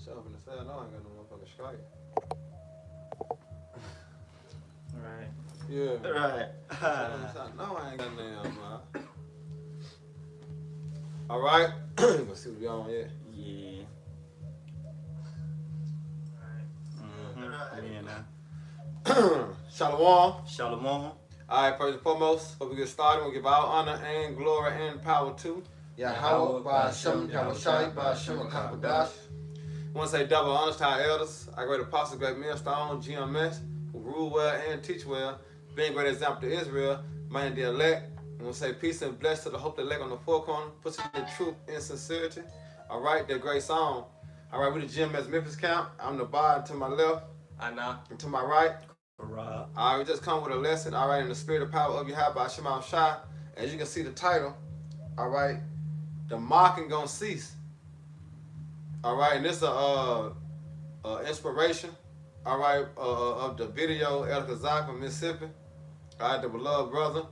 Shut up in the cell. No, I ain't got no motherfucking strike. Right. Yeah. Right. No, I ain't got damn, man. All right. Let's see what we on yet. Yeah. Yeah, now. Shalom. Shalom. All right, first and foremost, before we get started, we'll give all honor and glory and power to Yahweh, Ba'ashem, Yahushai, Ba'ashem, Akapadash. I want to say double honors to our elders, our great apostles, great millstone, GMS, who rule well and teach well, being a great example to Israel, man the elect. I want to say peace and bless to the hope the elect on the four corner, puts in the truth and sincerity. All right, that great song. All right, we the GMS Memphis camp. I'm the bar to my left. I know. And to my right. Right. All right, we just come with a lesson. All right, in the spirit of power of Yahweh by Shema Shai. As you can see the title. All right, the mocking gonna cease. All right, and this is a inspiration. All right, of the video El Kazak from Mississippi. All right, the beloved brother.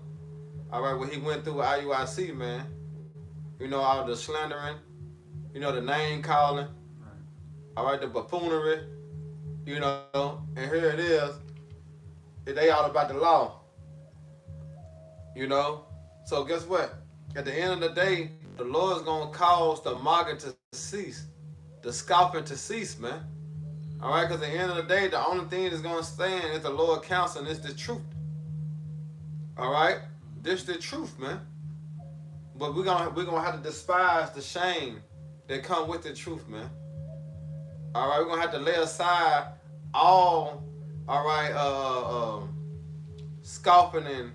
All right, what he went through with IUIC, man. You know, all the slandering. You know, the name calling. All right, the buffoonery. You know, and here it is. They all about the law. You know? So guess what? At the end of the day, the Lord's gonna cause the mocking to cease. The scoffing to cease, man. Alright, because at the end of the day, the only thing that's gonna stand is the Lord counsel, and it's the truth. Alright? This is the truth, man. But we're gonna have to despise the shame that come with the truth, man. Alright, we're gonna have to lay aside all scoffing, and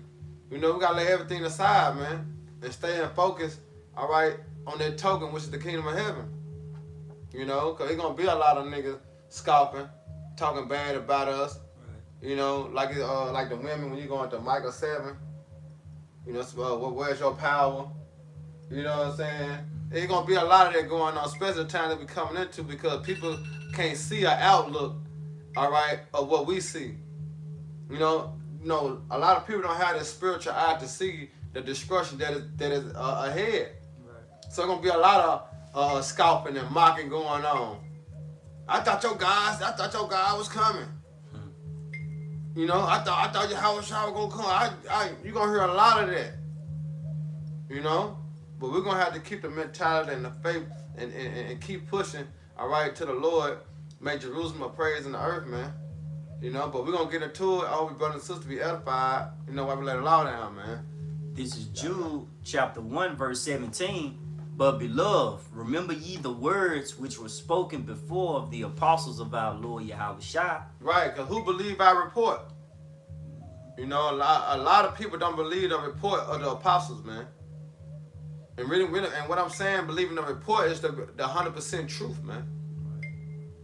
you know, we gotta lay everything aside, man, and stay in focus, all right, on that token, which is the kingdom of heaven. You know, because there's gonna be a lot of niggas scoffing, talking bad about us. Right. You know, like the women when you go into Micah 7, you know, where's your power? You know what I'm saying? There's gonna be a lot of that going on, especially the time that we're coming into, because people can't see our outlook, all right, of what we see. You know, a lot of people don't have the spiritual eye to see the destruction that is ahead. Right. So there's gonna be a lot of scalping and mocking going on. I thought your God was coming. You know, I thought your house was gonna come. You're gonna hear a lot of that. You know, but we're gonna have to keep the mentality and the faith and keep pushing. All right, to the Lord. Make Jerusalem a praise in the earth, man. You know, but we're going to get into it. All we brothers and sisters be edified. You know, why we let the law down, man. This is Jude chapter 1, verse 17. But beloved, remember ye the words which were spoken before of the apostles of our Lord Yahweh Shai. Right, because who believe our report? You know, a lot of people don't believe the report of the apostles, man. And really, and what I'm saying, believing the report is the 100% truth, man.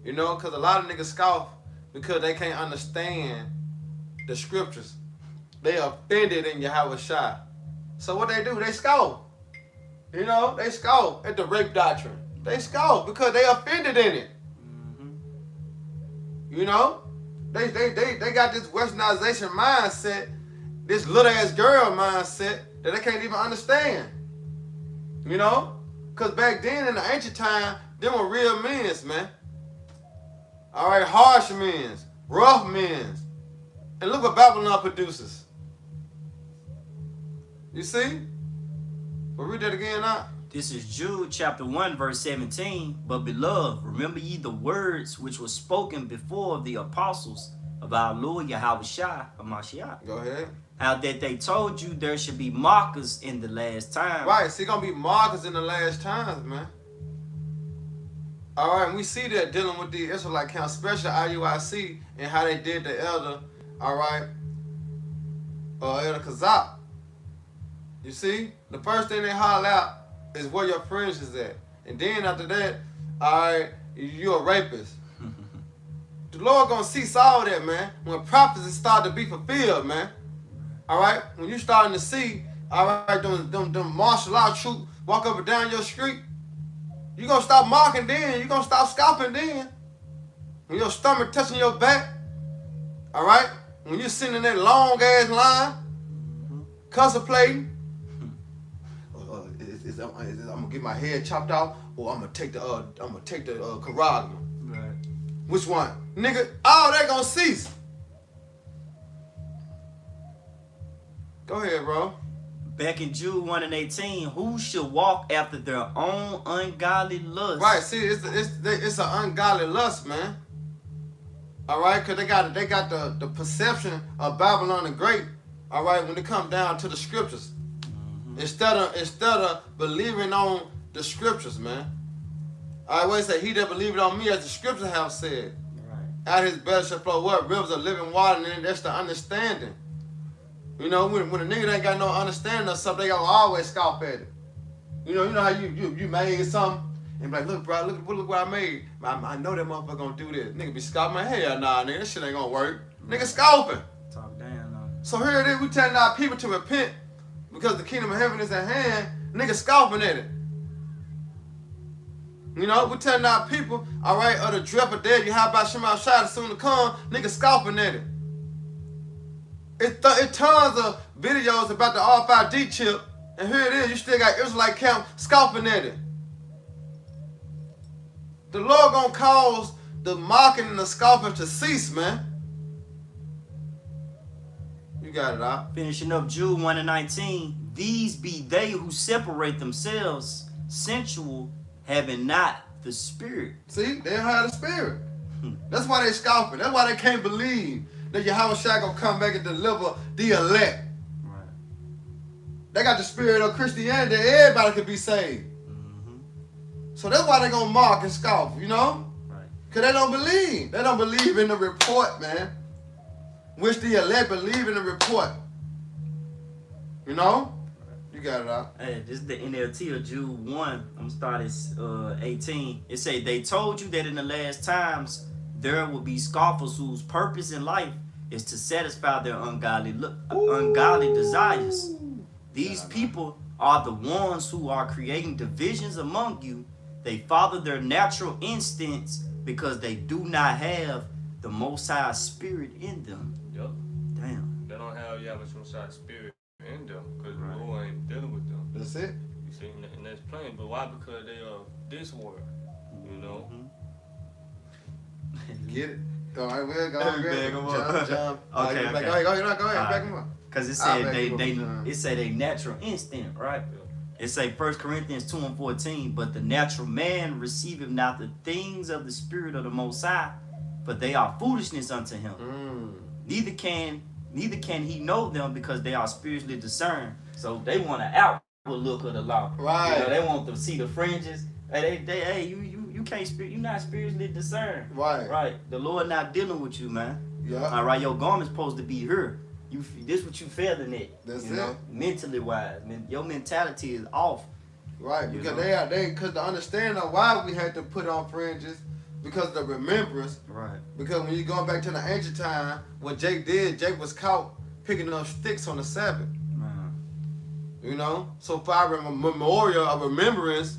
You know, because a lot of niggas scoff because they can't understand the scriptures. They offended in Yahweh Shai. So what they do, they scoff. You know, they scoff at the rape doctrine. They scoff because they offended in it. Mm-hmm. You know, they got this westernization mindset, this little ass girl mindset that they can't even understand. You know, because back then in the ancient time, them were real men, man. All right, harsh men, rough men. And look what Babylon produces. You see? We'll read that again now. This is Jude chapter 1, verse 17. But beloved, remember ye the words which were spoken before of the apostles of our Lord Yahweh Shai, Hamashiach. Go ahead. How that they told you there should be mockers in the last time. Right, see, gonna be mockers in the last times, man. All right, and we see that dealing with the Israelite camp, especially IUIC, and how they did the elder, all right, Elder Kazak. You see, the first thing they holler out is where your friends is at. And then after that, all right, you're a rapist. The Lord gonna cease all that, man, when prophecies start to be fulfilled, man. All right, when you starting to see, all right, them martial law troops walk up and down your street, you gonna stop mocking then. You gonna stop scoffing then. When your stomach touching your back, all right, when you're sitting in that long ass line, contemplating, I'm gonna get my head chopped off, or I'm gonna take the Karagma. Which one? Nigga, all that gonna cease. Go ahead, bro. Back in Jude 1 and 18, who should walk after their own ungodly lust? Right, see, it's an ungodly lust, man. All right, because they got the perception of Babylon the Great, all right, when it comes down to the scriptures. Instead of believing on the scriptures, man. I always say, he that believeth on me, as the scriptures have said. Right. Out of his belly shall flow what? Rivers of living water, and that's the understanding. You know, when a nigga ain't got no understanding of something, they gonna always scoff at it. You know how you made something, and be like, look, bro, look what I made. I know that motherfucker gonna do this. Nigga be scoffing, hell nah, nigga, that shit ain't gonna work. Nigga scoffing. Talk down on it. So here it is, we telling our people to repent because the kingdom of heaven is at hand. Nigga scoffing at it. You know, we telling our people, all right, of the dreadful day, you have about Shema Shai soon to come. Nigga scoffing at it. It tons of videos about the RFID chip, and here it is, you still got Israelite camp scoffing at it. The Lord gonna cause the mocking and the scoffing to cease, man. You got it, out. Finishing up Jude 1 and 19, these be they who separate themselves, sensual, having not the spirit. See, they don't have the spirit. That's why they scoffing. That's why they can't believe that Yahweh Shai gonna come back and deliver the elect. Right. They got the spirit of Christianity that everybody can be saved. So that's why they gonna mock and scoff, you know? Right. Because they don't believe. They don't believe in the report, man. Which the elect believe in the report. You know? You got it out. Hey, this is the NLT of Jude 1. I'm starting 18. It say, they told you that in the last times there will be scoffers whose purpose in life is to satisfy their ungodly desires. These people are the ones who are creating divisions among you. They follow their natural instincts because they do not have the Most High Spirit in them. Yep. Damn. They don't have Yahweh Shai Spirit in them because the Lord ain't dealing with them. That's it. You see, and that's plain. But why? Because they are this world. You know. Get it? All right, we'll go. Back 'em up. Jump. Okay, Go okay. ahead. Back Alright. him up. Because it I'll said back you up, it said a natural instinct, right? It say 1 Corinthians 2 and 14, but the natural man receiveth not the things of the Spirit of the Most High, for they are foolishness unto him. Neither can he know them because they are spiritually discerned. So they want an outward look of the law. Right. You know, they want to see the fringes. Hey, you can't you're not spiritually discerned. Right. Right. The Lord not dealing with you, man. Yeah. All right, your garment's supposed to be here. This what you failing at. That's you know, it. mentally wise. Your mentality is off. Right, You because know? because the understanding of why we had to put on fringes, because of the remembrance. Right. Because when you're going back to the ancient time, what Jake did, Jake was caught picking up sticks on the Sabbath. Man. You know, so for our memorial of remembrance,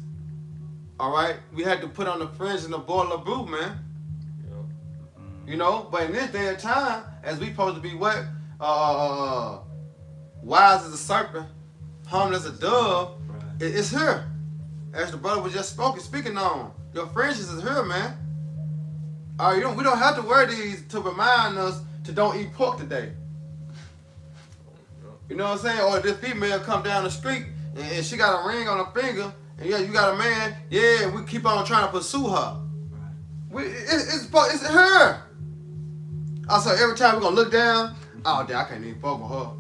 all right, we had to put on the fringe and the boil of brew, man. You know, but in this day and time, as we supposed to be what? Wise as a serpent, harmless as a dove, Right. it's here. As the brother was just speaking on. Your fringes is here, man. All right, we don't have to wear these to remind us to don't eat pork today. You know what I'm saying? Or if this female come down the street and she got a ring on her finger, and yeah, you got a man, yeah, and we keep on trying to pursue her. Right. It's her. Also, every time we're gonna look down, oh damn, I can't even fuck with her.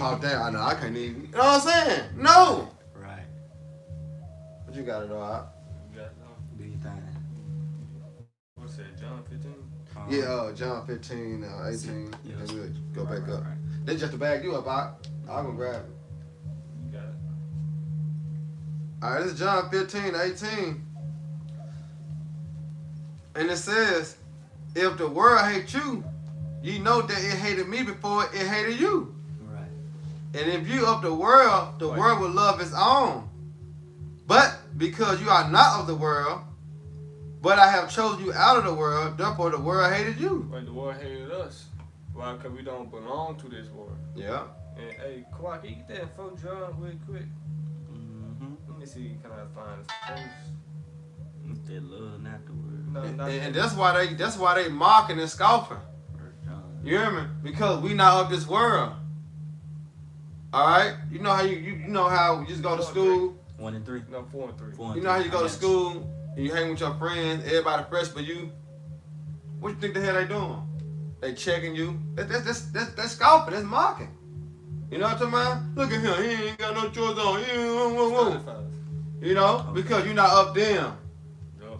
Oh damn, I know I can't even. You know what I'm saying? No. Right. But you got it all right. You got it, Do your thing. what's that? John 15. Yeah, John 15, 18. Yes. And we'll go back Right, up. right. They just to bag you up, I'm gonna grab it. You got it. All right, this is John 15, 18. And it says, if the world hates you, ye know that it hated me before it hated you. Right. And if you of the world will love its own. But because you are not of the world, but I have chosen you out of the world, therefore the world hated you. But the world hated us. Why? Because we don't belong to this world. Yeah. And hey, Kawhi, can you get that for John real quick? Mm-hmm. Let me see, can I find this post? That love, not the word. And that's why they mocking and scoffing. You hear me? Because we not of this world. All right. You know how you know how you just go to school. 1 and 3. No, 4 and 3. 4 and You know how 3. you go to school and you hang with your friends, everybody fresh but you. What you think the hell they doing? They checking you. That's scoffing. That's mocking. You know what I'm talking about? Look at him. He ain't got no choice on. You know, because you're not up them. Yep.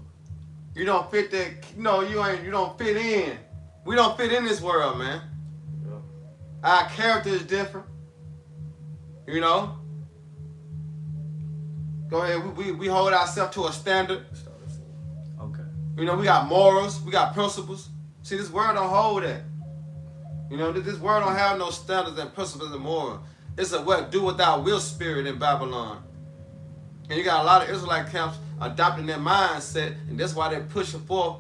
You don't fit that. No, you don't fit in. We don't fit in this world, man. Yep. Our character is different. You know. Go ahead. We hold ourselves to a standard. Okay. You know, we got morals. We got principles. See, this world don't hold that. You know, this world don't have no standards and principles and morals. It's a what do without will spirit in Babylon. And you got a lot of Israelite camps adopting that mindset, and that's why they're pushing forth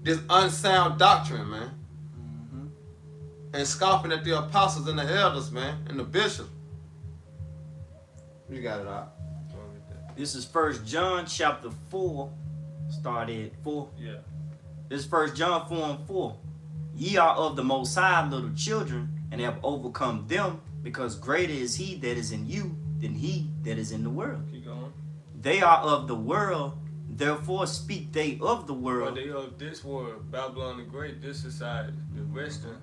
this unsound doctrine, man. Mm-hmm. And scoffing at the apostles and the elders, man, and the bishops. You got it out. This is 1 John chapter 4. Start at 4. Yeah. This is 1 John 4 and 4. Ye are of the Most High, little children, and have overcome them, because greater is he that is in you than he that is in the world. Keep going. They are of the world, therefore speak they of the But world. they of this world, Babylon the Great, this society, the Western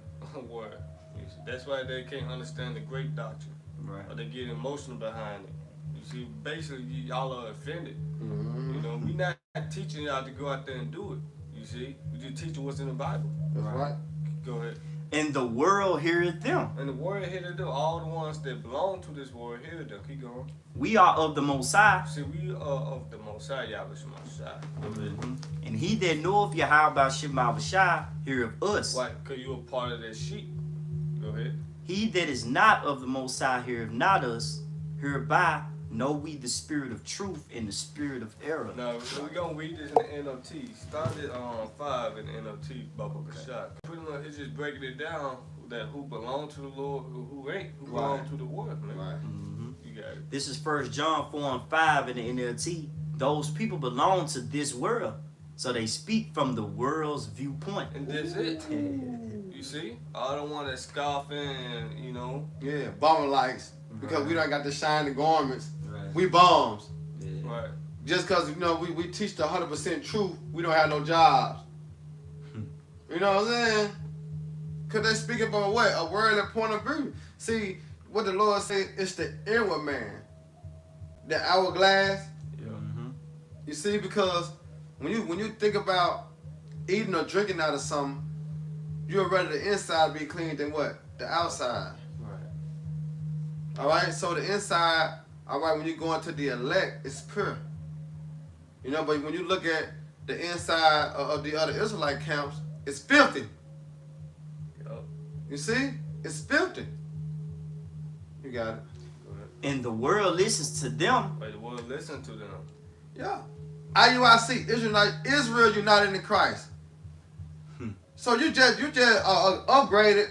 world. You see, that's why they can't understand the great doctrine. Right. Or they get emotional behind it. You see, basically, y'all are offended. Mm-hmm. You know, we not teaching y'all to go out there and do it. You see, we just teaching what's in the Bible. That's right. Go ahead. And the world heareth them. And the word here to do, all the ones that belong to this word here to do. Keep going. We are of the Most High. See, we are of the Most High, Yahweh Shemashah. Go ahead. Mhm. And he that knoweth Yahweh Shemashah heareth us. Why? Because you're a part of that sheep. Go ahead. He that is not of the Most High heareth not us. Hereby know we the spirit of truth and the spirit of error. Now, we're going to read this in the NLT. Started on 5 in the NLT, Baba Kashak. Pretty much, it's just breaking it down that who belong to the Lord, who ain't, who belong to the world, man. Right. Mhm. You got it. This is 1 John 4 and 5 in the NLT. Those people belong to this world, so they speak from the world's viewpoint. And that's it. You see? All the one that scoffing and, you know. Yeah, bummer lights. Because we don't got the shiny garments. Right. We bums. Yeah. Right. Just because, you know, we teach the 100% truth, we don't have no jobs. You know what I'm saying? Because they speaking from what? A worldly point of view. See, what the Lord said, it's the inward man. The hourglass. Yeah. Mhm. You see, because when you think about eating or drinking out of something, you'd rather the inside be clean than what? The outside. Right. All right, so the inside, all right, when you go into the elect, it's pure. You know, but when you look at the inside of the other Israelite camps, it's filthy. Yup. You see? It's filthy. You got it. Go ahead. And the world listens to them. But the world listen to them. Yeah. IUIC, Israel United in Christ. So you just upgraded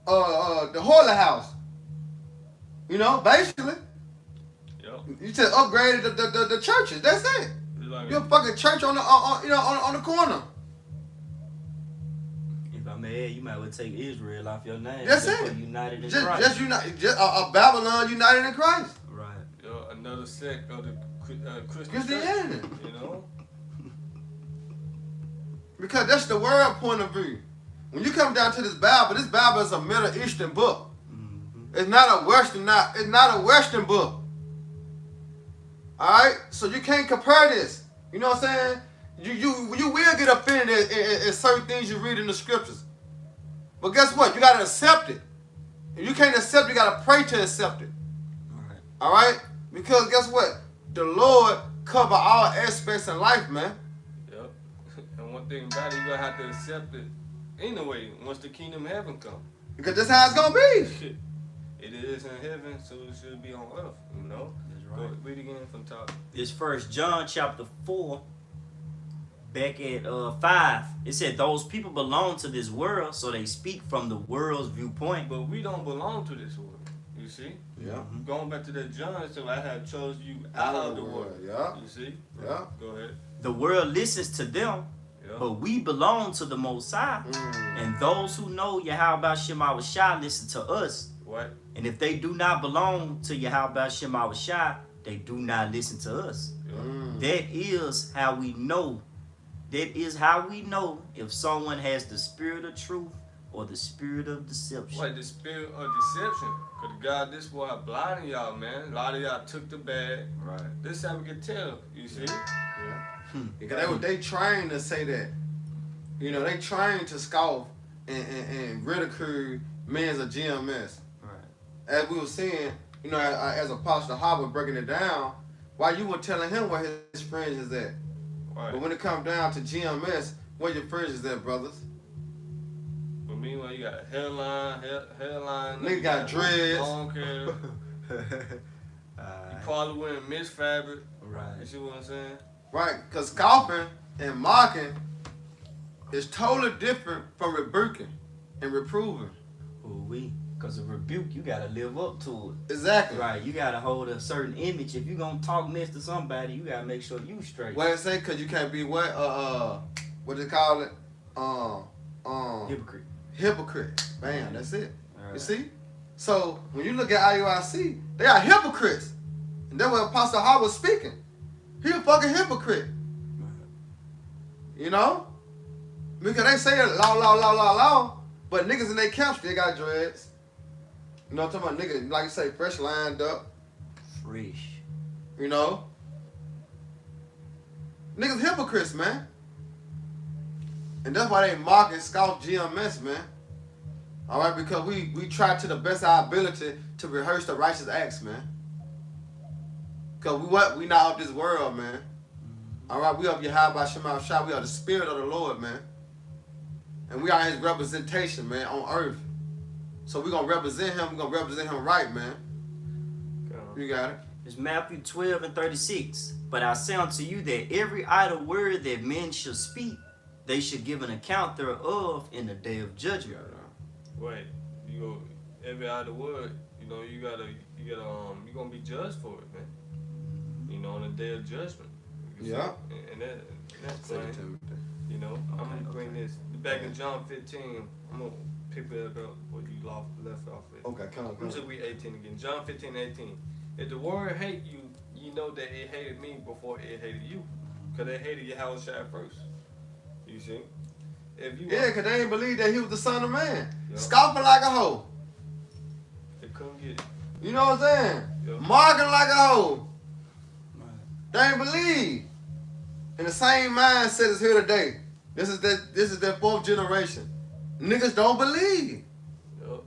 the Holy House. You know, basically. Yup. You just upgraded the churches. That's it. It's like You're a fucking church on the corner. If I may add, you might well take Israel off your name. That's Just it. put United in Just Christ. unite. Just a Babylon united in Christ. Right. another sect of the Christian Christianity. church, you know? Because that's the world point of view. When you come down to this Bible is a Middle Eastern book. Mm-hmm. It's not a Western book. Alright? So you can't compare this. You know what I'm saying? You will get offended at certain things you read in the scriptures. But guess what? You gotta accept it. If you can't accept it, you gotta pray to accept it. Right. Alright? Because guess what? The Lord cover all aspects in life, man. Yep. And one thing about it, you're going to have to accept it anyway once the kingdom of heaven comes. Because that's how it's gonna be. It is in heaven, so it should be on earth, you know? That's Go right. read again from top. It's 1 John chapter 4, back at 5. It said, those people belong to this world, so they speak from the world's viewpoint. But we don't belong to this world, you see? Yeah. Going back to that John, so I have chose you out of the world. Yeah. You see? Yeah. Go ahead. The world listens to them, Yeah. but we belong to the Most High. And those who know Yahweh Shem Shai listen to us. What? And if they do not belong to Yahweh Shem Shai, they do not listen to us. That is how we know. That is how we know if someone has the spirit of truth or the spirit of deception. What, the spirit of deception? Because God, this boy blinding y'all, man. A lot of y'all took the bag. Right. This how we can tell, you see? Yeah. Because they trained to say that. You know, they trained to scoff and ridicule men's of GMS. Right. As we were seeing, you know, as Apostle Howard breaking it down, while you were telling him where his fringe is at. Right. But when it comes down to GMS, where your fringe is at, brothers? But meanwhile, you got a hairline. Nigga got dreads. Long hair. You probably wearing mixed fabric. Right. You see what I'm saying? Right, because scoffing and mocking is totally different from rebuking and reproving. Because a rebuke, you got to live up to it. Exactly. Right, you got to hold a certain image. If you're going to talk next to somebody, you got to make sure you straight. What it say? Because you can't be what they call it? Hypocrite. Hypocrite. Bam, that's it. Right. You see? So when you look at IUIC, they are hypocrites. And that's what Apostle Howard was speaking. He a fucking hypocrite. You know? Because they say it law, but niggas in their camps, they got dreads. You know what I'm talking about? Niggas, like you say, fresh lined up. Fresh. You know? Niggas hypocrites, man. And that's why they mock and scoff GMS, man. Alright, because we try to the best of our ability to rehearse the righteous acts, man. Because we not of this world, man. Alright, we of Yahweh Shema Shai. We are the spirit of the Lord, man. And we are his representation, man, on earth. So we're going to represent him. We're going to represent him right, man. You got it. It's Matthew 12:36. But I say unto you that every idle word that men shall speak, they should give an account thereof in the day of judgment. Right. You go every other word, you know, you're gonna be judged for it, man. You know, on the day of judgment. Yeah. And that's plain. You know, I'm gonna bring this back in John 15. I'm gonna pick it up where you left off at. Okay, come on. I'm just read 18 again. John 15:18. If the word hate you, you know that it hated me before it hated you, cause they hated Yahweh Shai first. You see? If you Yeah, because they didn't believe that he was the Son of Man. Yeah. Scoffing like a hoe. they couldn't get it. You know what I'm saying? Yeah. Mocking like a hoe. They ain't believe. And the same mindset is here today. This is their fourth generation. Niggas don't believe. Yep.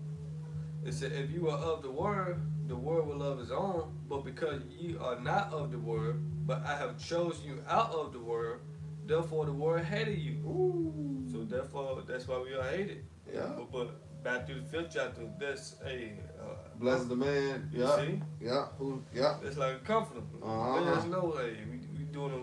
It said, if you are of the world will love his own. But because ye are not of the world, but I have chosen you out of the world, therefore the world hated you. Ooh. So therefore, that's why we are hated. Yeah. But back to the 5th chapter, that's a Bless the man. you Yeah. see, Yeah. Who? Yeah. that's like a comforter. Uh-huh. There's no way we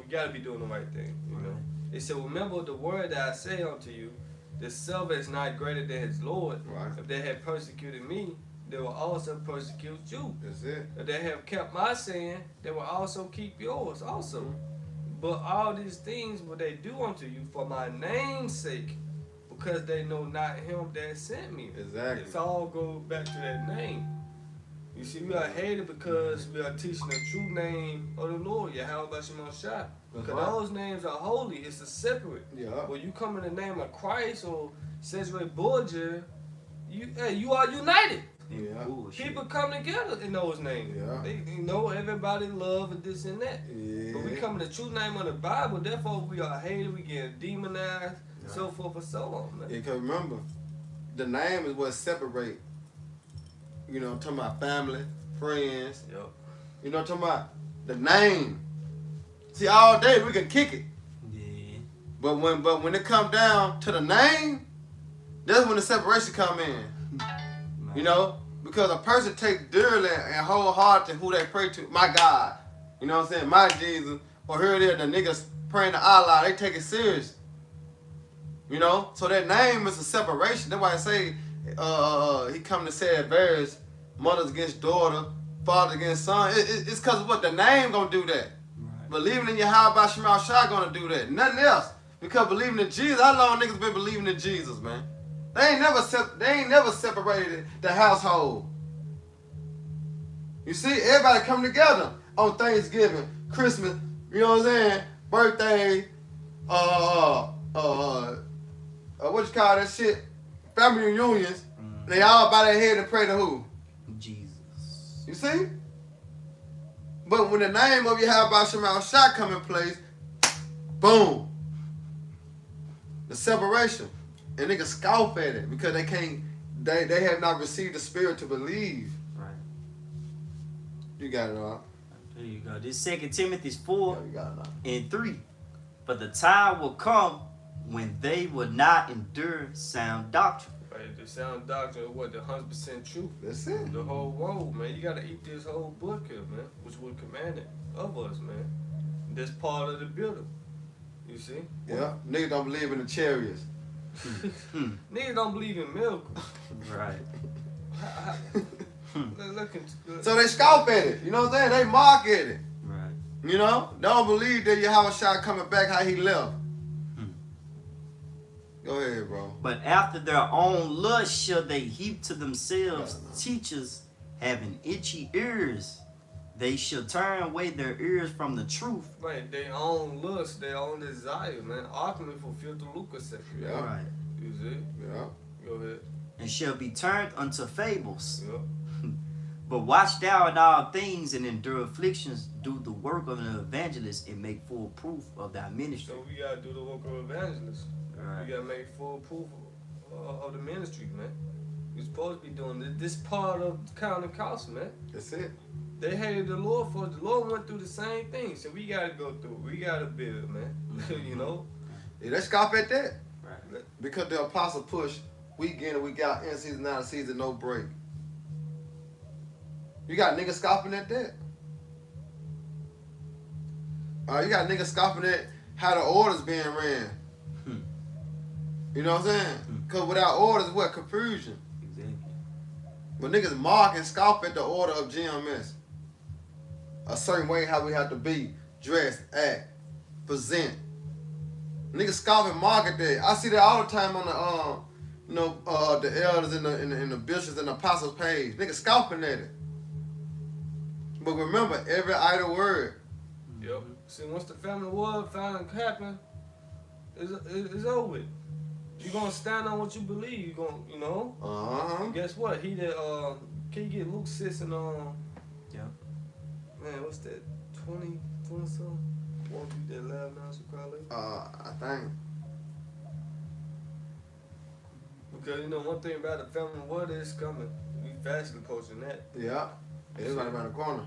gotta be doing the right thing. You know. It said, remember the word that I say unto you, the servant is not greater than his Lord. Right. If they had persecuted me, they will also persecute you. That's it. If they have kept my saying, they will also keep yours also. But all these things will they do unto you for my name's sake, because they know not him that sent me. Exactly. It's all go back to that name. You see, we are hated because we are teaching the true name of the Lord, Yahweh Shema Shai. Because right. those names are holy. It's a separate. Yeah. When you come in the name of Christ or Cesare Borgia, you are united. Yeah. Bullshit. People come together in those names. Yeah. They, everybody love and this and that. Yeah. But we come in the true name of the Bible, therefore we are hated, we get demonized, so forth and so on, man. Yeah, because remember, the name is what separate. You know, I'm talking about family, friends. Yep. You know, I'm talking about the name. See, all day we can kick it, Yeah. but when it come down to the name, that's when the separation come in. You know, because a person take dearly and wholehearted who they pray to. My God, you know what I'm saying? My Jesus. Or here it is, the niggas praying to Allah. They take it serious. You know, so that name is a separation. That's why I say he come to say it varies, mothers against daughter, father against son. It's because of what the name gonna do that. Right. Believing in Yahweh Shema Shai gonna do that. Nothing else. Because believing in Jesus, how long niggas been believing in Jesus, man? They ain't never separated the household. You see, everybody come together on Thanksgiving, Christmas, you know what I'm saying? Birthday, what you call that shit? Family reunions. They all bow their head and pray to who? Jesus. You see? But when the name of Yahweh Shema Shai come in place, boom. The separation. And niggas scoff at it because they have not received the spirit to believe. Right. You got it all. There you go. This 2 Timothy 4 Yeah, you got it all. and 3. But the time will come when they will not endure sound doctrine. Right, the sound doctrine of what, the 100% truth. That's it. The whole road, man. You gotta eat this whole book here, man, which was commanded of us, man. That's part of the building. You see? Yeah. Niggas don't believe in the chariots. Niggas don't believe in miracles. Right. So they scoff at it. You know what I'm saying? They mock at it. Right. You know? They don't believe that Yahweh Shai coming back how he left. Go ahead, bro. But after their own lust shall they heap to themselves teachers having itchy ears. They shall turn away their ears from the truth. Right, their own lust, their own desire, man. Ultimately fulfill the lucre sector. Yeah. Right. You see? Yeah. Go ahead. And shall be turned unto fables. Yeah. But watch thou in all things and endure afflictions, do the work of an evangelist, and make full proof of thy ministry. So we gotta do the work of evangelist. Right. We gotta make full proof of the ministry, man. We're supposed to be doing this part of counting costs, man. That's it. They hated the Lord for it. The Lord went through the same thing, so we gotta go through. We gotta build, man. You know. Yeah, they scoff at that. Right. Because the apostle push week in and week out, in season, out of season, no break. You got niggas scoffing at that. You got niggas scoffing at how the orders being ran. You know what I'm saying? Because without orders, what? Confusion. Exactly. But niggas mock and scoff at the order of GMS. A certain way how we have to be, dress, act, present. Niggas scoff and mock at that. I see that all the time on the the elders and the bishops and the apostles page. Niggas scoffing at it. But remember, every idle word. Yep. See, once the family war finally happened, it's over with. You gonna stand on what you believe. You gonna, you know. And guess what? He that can you get Luke 6 and Yeah. Man, what's that? 20 something? Won't you that loud now, so call it? I think. Because you know one thing about the family war is coming. We fastly approaching that. Yeah. It's right around the corner.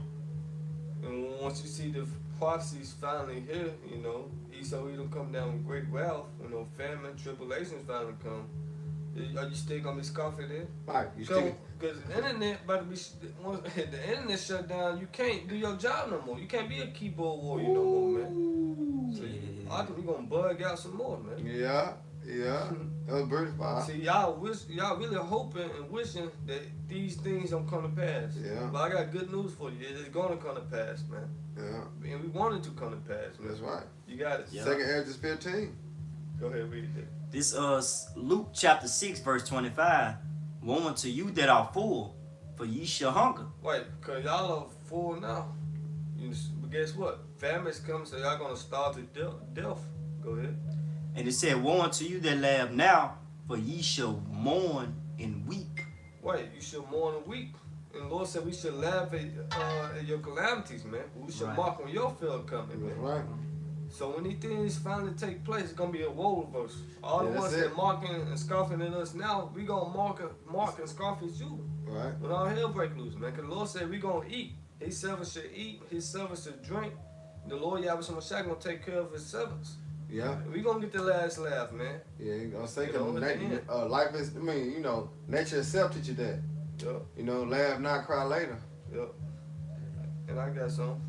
And once you see the prophecies finally here, you know, Esau Edom come down with great wealth, you know, famine, tribulations finally come. Are you still gonna be scoffing there? Right. You still. Because the internet about to be, once the internet shut down, you can't do your job no more. You can't be a keyboard warrior no more, man. So I think we gonna bug out some more, man. Yeah. That was British fire. See, y'all really hoping and wishing that these things don't come to pass. Yeah. But I got good news for you. It's gonna come to pass, man. Yeah. And we want it to come to pass, man. That's right. You got it. Yeah. 2nd Ezra 15. Go ahead, read it. This Luke chapter 6 verse 25. Woe unto you that are full, for ye shall hunger. Wait, cause y'all are full now. But guess what? Famine's coming, so y'all gonna starve to death. Go ahead. And it said, woe unto you that laugh now, for ye shall mourn and weep. Wait, you should mourn and weep. And the Lord said we should laugh at your calamities, man. We should Right. mark when your field coming, That's man. right. So when these things finally take place, it's gonna be a role reverse. All Yeah, the ones that's that it. marking and scoffing at us now, we gonna mark and scoff at you. Right. When all hell break loose, man. Cause the Lord said we gonna eat. His servants should eat. His servants should drink. The Lord Yahweh Shemashah gonna take care of his servants. Yeah. We gonna get the last laugh, man. Yeah, you gonna say, You know, cause at the end. life is, nature itself teach you that. Yup, You know, laugh now, cry later. yup. And I got some.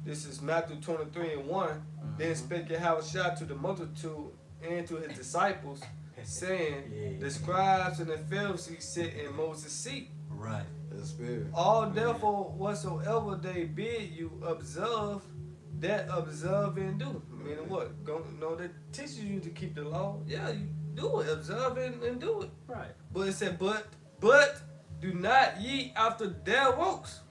This is Matthew 23:1. Then spake Yahushua to the multitude and to his disciples, saying, The scribes and the Pharisees sit in Moses' seat. Right. The spirit. All therefore whatsoever they bid you observe, that observe and do. Meaning what? That teaches you to keep the law. Yeah, you do it. Observe it and do it. Right. But it said, but do not ye after their works.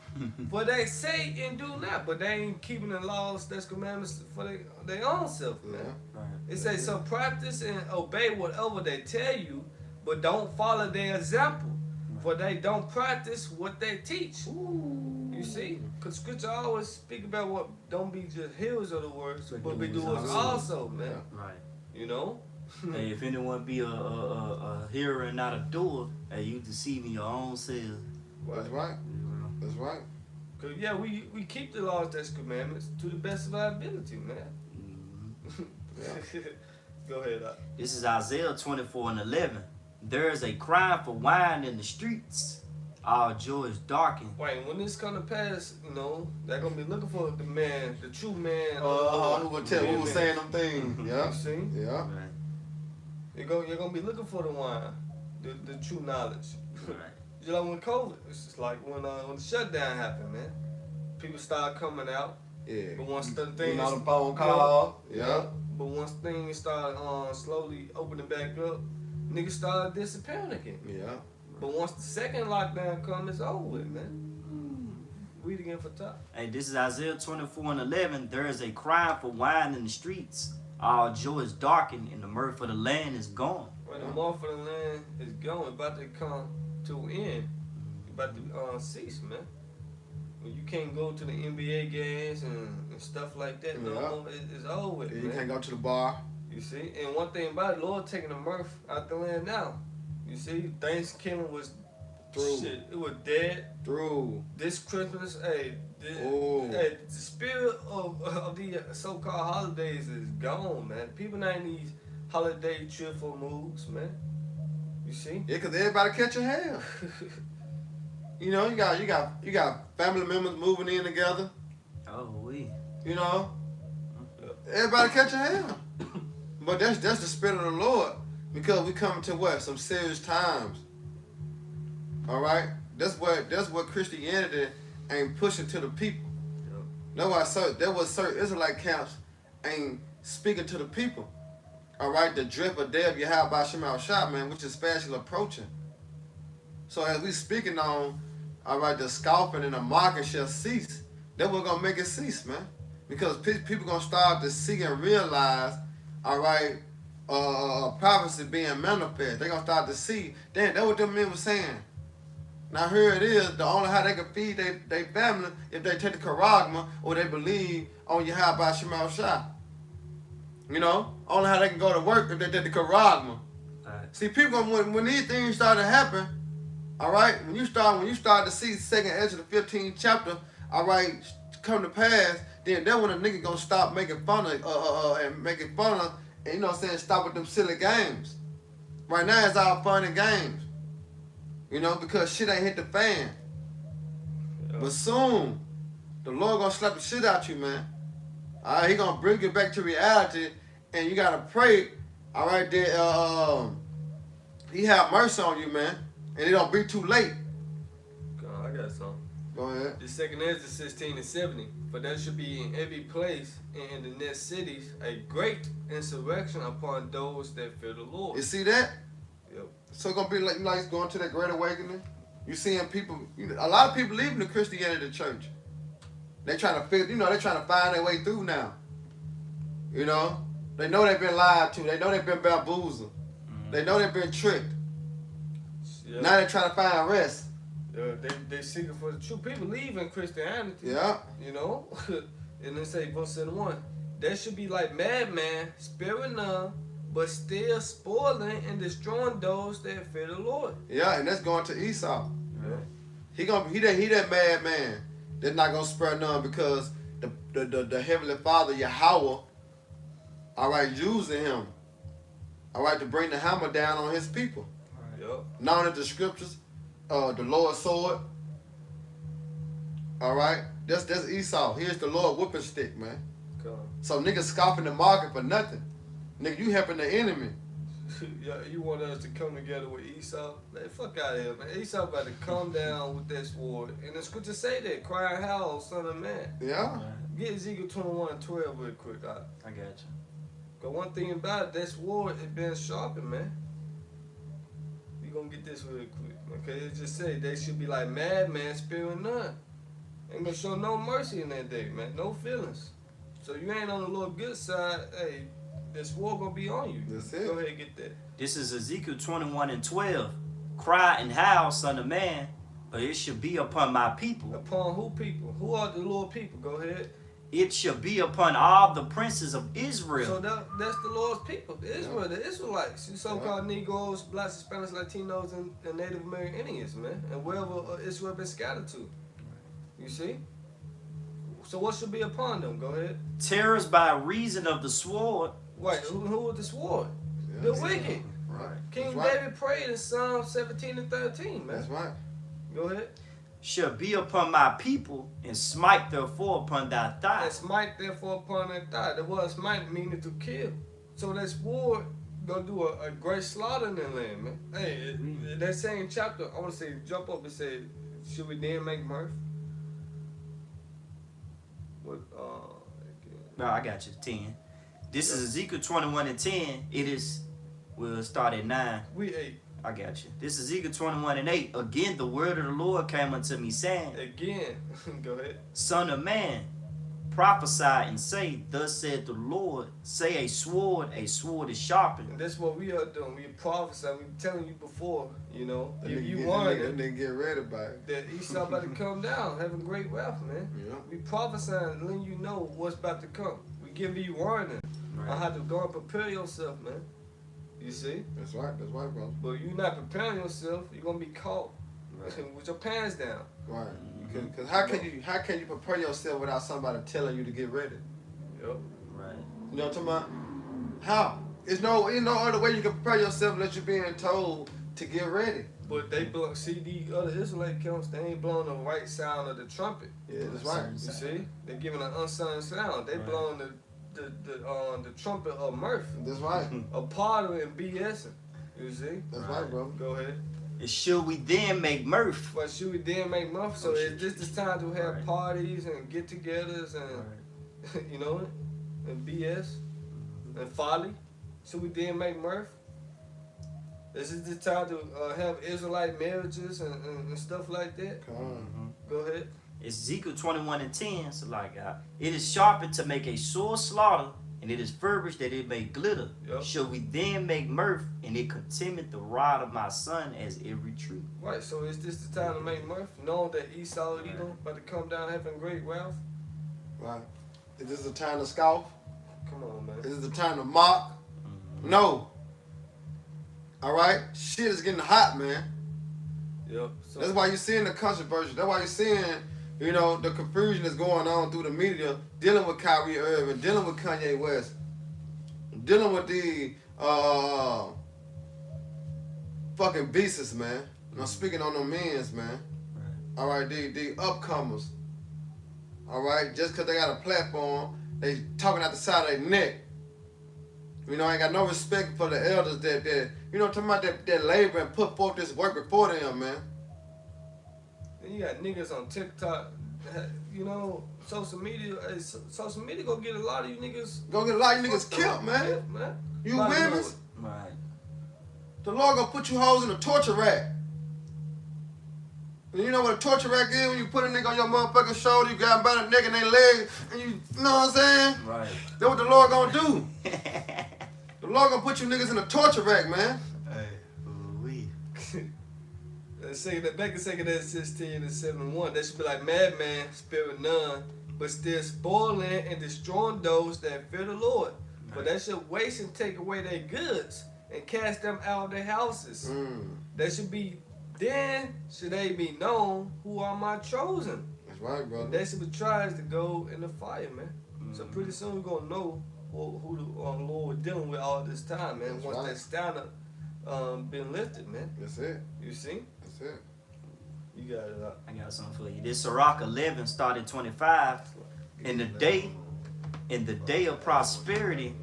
For they say and do not, but they ain't keeping the laws, that's commandments for their own self, man. Yeah. Right. It says, so practice and obey whatever they tell you, but don't follow their example, for they don't practice what they teach. Ooh. You see? Because Scripture always speak about what don't be just hearers of the words, but be doers doers also, man. Right. You know? Hey, if anyone be a hearer and not a doer, hey, you deceiving your own self. That's right. That's right. Cause yeah, we keep the laws, that's commandments to the best of our ability, man. Mm-hmm. Go ahead. This is Isaiah 24:11. There is a cry for wine in the streets. All joy is darkened. Wait, when this come to pass, they're gonna be looking for the man, the true man. Who will tell? Who was saying them things? Yeah. You see? Yeah. Right. You're gonna be looking for the wine, the true knowledge. Right. Just like when COVID, it's just like when the shutdown happened, man. People started coming out, Yeah. but once the You things, know the phone call. Yeah. But once things started slowly opening back up, niggas started disappearing again. Yeah. But once the second lockdown comes, it's over with, man. Weed again for top. Hey, this is Isaiah 24:11. There is a cry for wine in the streets. All joy is darkened, and the mirth of the land is gone. When the mark for the land is going, about to come to an end, about to cease, man. When you can't go to the NBA games and stuff like that, no more, it's over with, Yeah, you man. can't go to the bar. You see? And one thing about it, Lord taking the mirth out the land now. You see? Thanksgiving was Through. shit. It was dead. Through. This Christmas, the spirit of the so-called holidays is gone, man. People not in these holiday cheerful moods, man. You see? Yeah, cause everybody catching hell. You got family members moving in together. Oh, we. You know, everybody catching hell. But that's the spirit of the Lord, because we coming to what? Some serious times. All right, that's what Christianity ain't pushing to the people. That's why certain Israelite camps ain't speaking to the people. All right, the dreadful day of Yahweh Shema Shah, man, which is fastly approaching. So as we speaking on, all right, the scoffing and the mocking shall cease. Then we're gonna make it cease, man, because people gonna start to see and realize, all right, prophecy being manifest. They gonna start to see. Damn, that's what them men was saying. Now here it is. The only how they can feed their family if they take the charagma or they believe on Yahweh Shema Shah. You know, only how they can go to work if they take the charagma. See, people when these things start to happen, all right, when you start to see 2nd Ezra the 15th chapter, all right, come to pass, then when a nigga gonna stop making fun of and you know what I'm saying, stop with them silly games. Right now it's all fun and games. You know, because shit ain't hit the fan. Yeah. But soon, the Lord gonna slap the shit out you, man. All right, he gonna bring you back to reality, and you gotta pray. All right, that he have mercy on you, man, and it don't be too late. I got something. Go ahead. The 2nd Ezra 16:70. For there should be in every place and in the next cities a great insurrection upon those that fear the Lord. You see that? Yep. So it's gonna be like going to that great awakening. You seeing people, a lot of people leaving the Christianity church. They trying to figure, they trying to find their way through now. You know, they know they've been lied to. They know they've been bamboozled. Mm-hmm. They know they've been tricked. Yep. Now they're trying to find rest. They seeking for the truth. People leaving Christianity. Yeah. You know, and they say verse 71. They should be like madman, sparing none, but still spoiling and destroying those that fear the Lord. Yeah, and that's going to Esau. Yeah. He that madman that's not gonna spare none, because the Heavenly Father Yahweh, all right, using him, all right, to bring the hammer down on his people. Right. Yep. Now in the scriptures, the Lord's sword. All right, that's Esau. Here's the Lord whipping stick, man. Come. So niggas scoffing the market for nothing. Nigga, you helping the enemy. You want us to come together with Esau? Man, fuck out of here, man. Esau about to come down with that sword. And the scripture say that, cry and howl, son of man. Yeah. Get Ezekiel 21:12 real quick. I got you. But one thing about it, that sword, it been sharpened, man. We gonna get this real quick, okay? It just say they should be like madman, sparing none. Ain't gonna show no mercy in that day, man. No feelings. So you ain't on the little good side, hey, that sword gonna be on you. That's it. Go ahead and get that. This is Ezekiel 21:12. Cry and howl, son of man, but it shall be upon my people. Upon who people? Who are the Lord people? Go ahead. It shall be upon all the princes of Israel. So that's the Lord's people, the Israel, the Israelites. You so-called Negroes, blacks, Hispanics, Latinos, and Native American Indians, man. And wherever Israel been scattered to. You see? So what should be upon them? Go ahead. Terrors by reason of the sword. Wait, who with the sword? Yeah. The wicked. Right. King That's right. David prayed in Psalm 17 and 13, man. That's right. Go ahead. Shall be upon my people, and smite therefore upon thy And thigh. smite therefore upon that thigh. The word smite meaning to kill. So that sword gonna do a great slaughter in that land, man. Hey, that same chapter, I want to say, jump up and say, should we then make mirth? What? No, I got you. 10. This is Ezekiel 21:10. It is. We'll start at 9. We ate I got you. This is Ezekiel 21:8. Again, the word of the Lord came unto me, saying, again. Go ahead. Son of man, prophesy and say, Thus said the Lord, say a sword is sharpened. And that's what we are doing. We prophesy. We telling you before, you know, That if nigga you get- want that nigga get ready by it. that Esau about to come down, having great wealth, man. Yeah. We prophesying, letting you know what's about to come. We giving you warning on how to go and prepare yourself, man. You see? That's right. That's right, bro. But you not preparing yourself, you're gonna be caught with your pants down. Right. Because how can you prepare yourself without somebody telling you to get ready? Yep. Right. You know what I'm talking about? How? There's no other way you can prepare yourself unless you're being told to get ready. But they blow. See, the other Israelite camps, they ain't blowing the right sound of the trumpet. Yeah, that's right. You see? They're giving an unsung sound. They Right. blowing the trumpet of mirth, That's right. of party and BSing. You see? That's right, bro. Go ahead. And should we then make mirth? But should we then make mirth? So Oh, is this the time to have Right. parties and get-togethers and you know, and BS and folly? Should we then make mirth? This is the time to have Israelite marriages and stuff like that. Come on. Go ahead. It's Ezekiel 21:10. So like, it is sharpened to make a sore slaughter, and it is furbished that it may glitter. Yep. Shall we then make mirth, and it contemneth the rod of my son as every tree? Right, so is this the time to make mirth? Knowing that Esau, Edom, about to come down having great wealth? Right. Is this the time to scoff? Come on, man. Is this the time to mock? No. All right? Shit is getting hot, man. Yep. So, That's why you're seeing the controversy. That's why you're seeing, you know, the confusion that's going on through the media, dealing with Kyrie Irving, dealing with Kanye West, dealing with the fucking beasts, man. I'm speaking on them men's, man. All right, the upcomers. All right, just because they got a platform, they talking out the side of their neck. You know, I ain't got no respect for the elders that you know, talking about that labor and put forth this work before them, man. then you got niggas on TikTok, you know, social media gonna get a lot of you niggas. Go get a lot of you niggas fucked up, killed, man. You Lot of women, niggas- Right. the Lord gonna put you hoes in a torture rack. And you know what a torture rack is? When you put a nigga on your motherfucking shoulder, you got him by the neck and they leg, and you know what I'm saying? Right. That's what the Lord gonna do. The Lord gonna put you niggas in a torture rack, man. Hey. Ooh-wee. Let's say that back in 2 16 and 7:1, that should be like madman, sparing none, but still spoiling and destroying those that fear the Lord. But that should waste and take away their goods and cast them out of their houses. That should be, then should they be known who are my chosen. That's right, And brother. they should be tries to go in the fire, man. So pretty soon we're gonna know who the Lord was dealing with all this time, man. That's Once right. that standard been lifted, man. That's it. You see? That's it. You got it up. I got something for you. This Sirach 11 started 25. In the day of prosperity,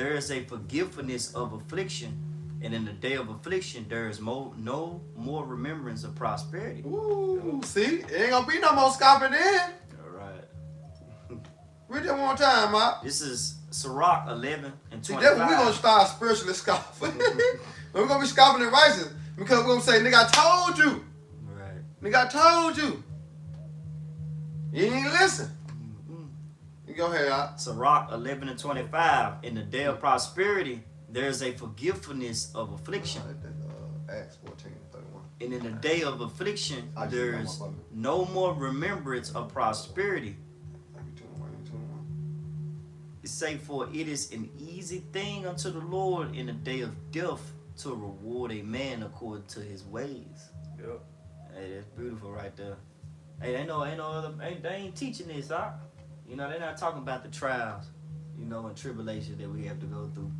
there is a forgiveness of affliction, and in the day of affliction there is no more remembrance of prosperity. Ooh, see? It ain't gonna be no more scoffing then. All right. Read that one more time, Mark. This is Sirach 11 and See, 25. that's when we're gonna start spiritually scoffing. We're gonna be scoffing at righteousness because we're gonna say, nigga, I told you. Right. Nigga, I told you. You ain't listen. You go ahead, Al. Sirach 11 and 25. In the day of prosperity, there's a forgiveness of affliction. Acts 14:31. And in the day of affliction, I just there's got my button. no more remembrance of prosperity. It say, for it is an easy thing unto the Lord in the day of death to reward a man according to his ways. Yep. Hey, that's beautiful right there. Hey, they ain't teaching this, huh? You know, they're not talking about the trials, you know, and tribulation that we have to go through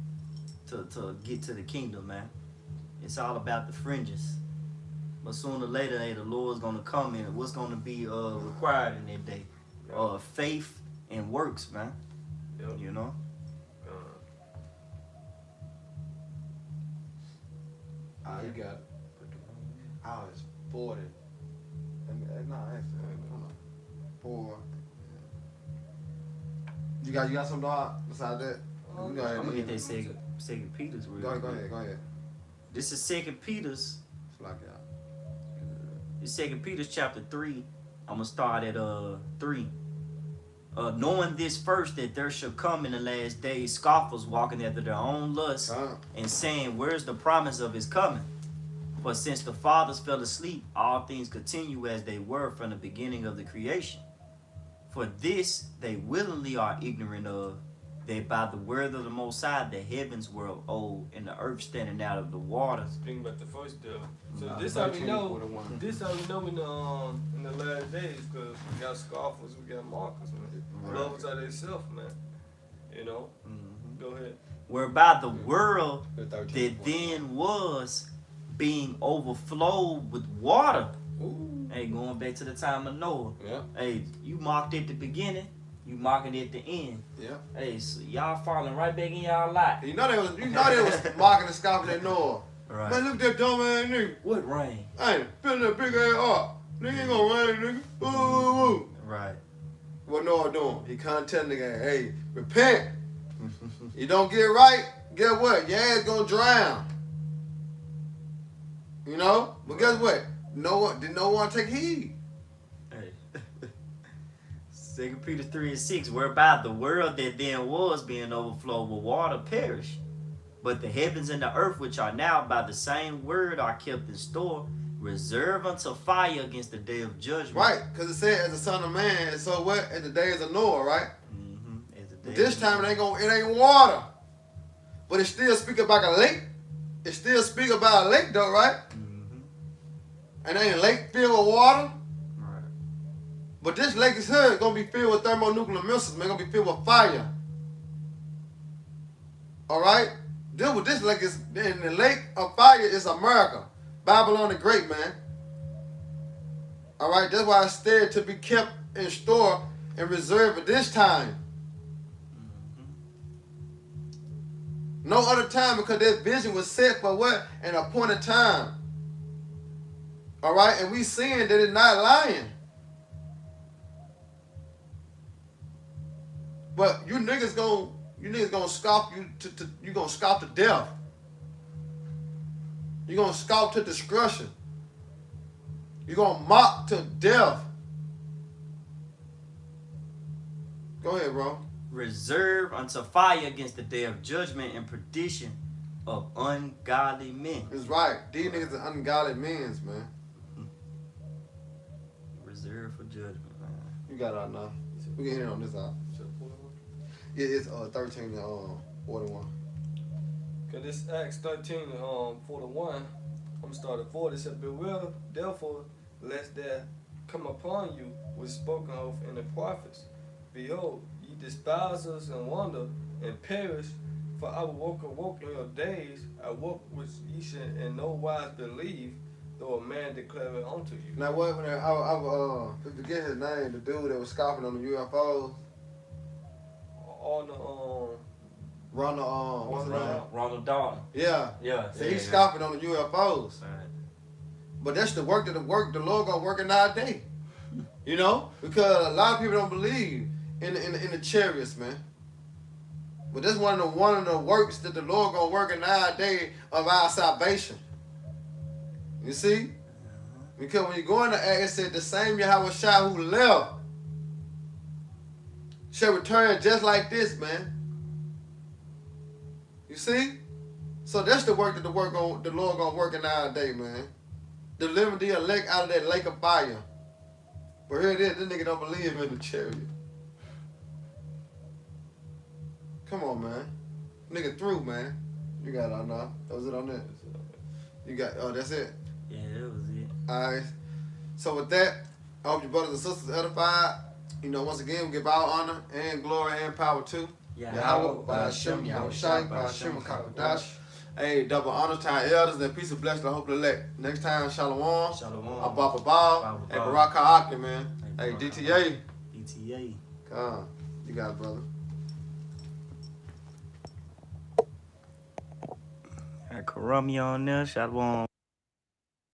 to get to the kingdom, man. It's all about the fringes. But sooner or later, hey, the Lord's gonna come in. What's gonna be required in that day? Yep. Faith and works, man. Yep. You know? You got it. I was 40. No, actually, hold on. 4. You got some dog beside that? You go ahead. I'm gonna get that second Peter's real Go quick. ahead. This is Second Peter's. It's like y'all. It's Second Peter's chapter 3. I'm gonna start at 3. Knowing this first, that there shall come in the last days scoffers walking after their own lusts, and saying, where's the promise of his coming? For since the fathers fell asleep, all things continue as they were from the beginning of the creation. For this they willingly are ignorant of, that by the word of the Most High the heavens were of old, and the earth standing out of the waters. Speaking about the first deal. So this how we know. This how we know in the last days, because we got scoffers, we got mockers, man. Right. Lovers of themselves, man. You know. Go ahead. Whereby the world The 13th that one. then was being overflowed with water. Ooh. Hey, going back to the time of Noah. Yeah. Hey, you mocked at the beginning, you mocking at the end. Yeah. Hey, so y'all falling right back in y'all lot. You know they was mocking and scoffing at Noah. Right. Man, look at that dumb ass nigga. What rain? Hey, building that big ass ark. Nigga ain't gonna rain, nigga. Ooh. Right. What Noah doing? He kind of telling the guy, hey, repent. You don't get right, guess what? Your ass gonna drown. You know? But guess what? No one take heed. Hey. 2 Peter 3 and 6, whereby the world that then was being overflowed with water perished. But the heavens and the earth, which are now by the same word, are kept in store, reserved unto fire against the day of judgment. Right, because it said as the son of man, and so what? At the days of Noah, right? As the day This of time it ain't water. But it still speak about a lake. It still speak about a lake though, right? And ain't a lake filled with water. Right. But this lake is here gonna be filled with thermonuclear missiles, man. Gonna be filled with fire. Alright? This lake is in the lake of fire is America. Babylon the Great, man. Alright, that's why it's said to be kept in store and reserved at this time. No other time, because that vision was set for what? An appointed time. Alright, and we seeing that it's not lying. But you niggas gonna scoff you gonna scoff to death. You gonna scoff to destruction. You gonna mock to death. Go ahead, bro. Reserved unto fire against the day of judgment and perdition of ungodly men. It's right. These niggas are ungodly men, man. Reserved for judgment, man. You got it out now. We can hit it on this out. Yeah, it's 13 and 41. Cause this Acts 13 and 41, I'm gonna start at 40. It said, beware therefore lest there come upon you was spoken of in the prophets. Behold, ye despise us and wonder and perish, for I will awoke in your days, I woke which ye should in no wise believe, though a man declare it unto you. Now what? When I forget his name, the dude that was scoffing on the UFOs. On Ronald, what's his name? Ronald Dalton. Yeah. Yeah. So he's scoffing on the UFOs. Right. But that's the work the Lord gonna work in our day. You know? Because a lot of people don't believe in the chariots, man. But that's one of the works that the Lord gonna work in our day of our salvation. You see? Because when you go into Acts, it said the same Yahweh Shai who left shall return just like this, man. You see? So that's the work that the Lord gonna work in our day, man. Delivering the elect out of that lake of fire. But here it is, this nigga don't believe in the chariot. Come on, man. Nigga through, man. You got it on now. That was it on that? You got, oh, that's it? Yeah, that was it. Alright. So with that, I hope your brothers and sisters edified. You know, once again, we give all honor and glory and power to Yahweh, by Hashem, Yahweh Shai, by Hashem, Kakadash. Hey, double honor to our elders and peace and blessing to hope to elect. Next time, Shalom. Shalom. Abba Baal. Hey, Barak Ha'akli, man. Hey, DTA. DTA. Come on. You got it, brother. Had Karami on there. Shalom.